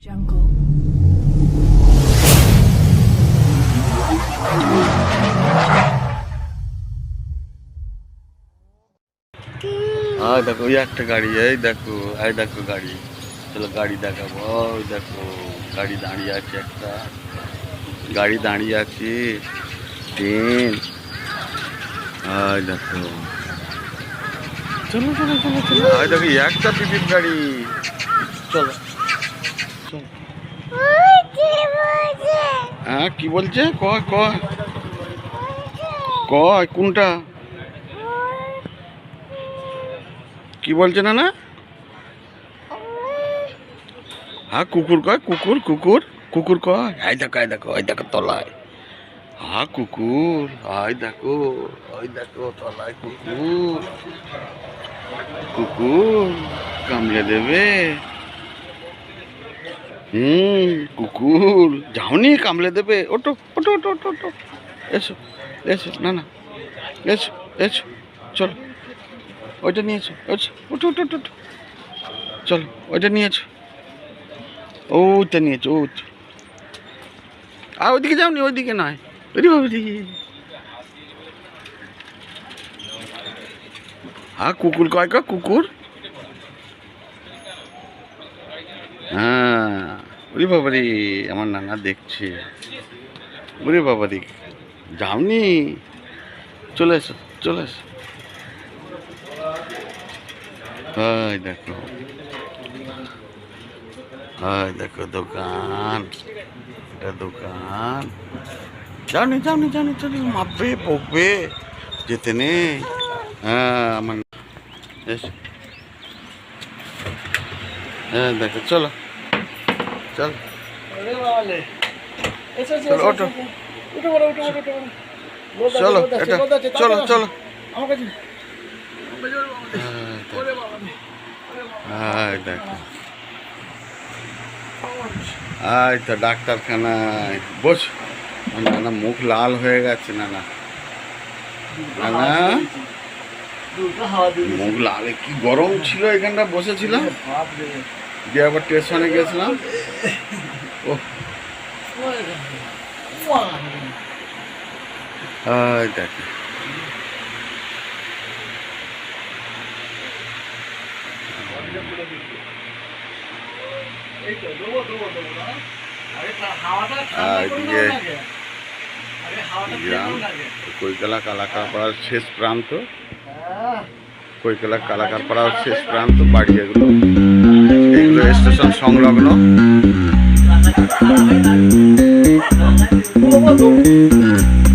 Jungle. দেখো ওই একটা গাড়ি, এই দেখো গাড়ি। চলো গাড়ি দেখাবো। ওই দেখো গাড়ি দাঁড়িয়ে আছে, একটা গাড়ি দাঁড়িয়ে আছে, ট্রেন। দেখো চলো চলো চলো চলো। দেখো একটা টিকিট গাড়ি। চলো চলো। হ্যাঁ কি বলছে? কয় কয় কয় কোনটা কি বলছে? না না, হ্যাঁ কুকুর কয়, কুকুর কুকুর কুকুর কয়। এই দেখো তলায়, হ্যাঁ কুকুর। দেখো তলায় কুকুর। কুকুর কামড়ে দেবে। কুকুর যাওনি, কামড়ে দেবে। ওটো ওটো ওটো ওটো ওটো। এসো এসো, না না এসো এসো, চলো ওইটা নিয়েছো। আচ্ছা ওঠো ওঠো ওঠো, চলো ওইটা নিয়েছো, ওইটা নিয়েছো। আর ওইদিকে যাওনি, ওইদিকে নয়, ওইদিকে। হ্যাঁ কুকুর কয় কা, কুকুর। হ্যাঁ ওরে বাবারি, আমার নানা দেখছে। ওরে বাবারি, যাওনি, চলে এসো চলে এসো। দেখো দোকান, এটা দোকান। যাওনি যাওনি যাওনি, চলো মাপবে বকবে, যেতে নেই। আমার এসো। দেখো চলো চলো ওঠো, চলো এটা চলো চলো। দেখো তো ডাক্তারখানায় বস। নানা মুখ লাল হয়ে গেছে, নানা নানা মুখ লাল। কি গরম ছিল, এখানটা বসেছিলাম, দিয়ে আবার স্টেশনে গেছিলাম। ও দেখো কৈকালা কালাকাপাড়ার শেষ প্রান্ত, কৈকালা কালাকাপাড়ার শেষ প্রান্ত বাড়ি এগুলো স্টেশন সংলগ্ন।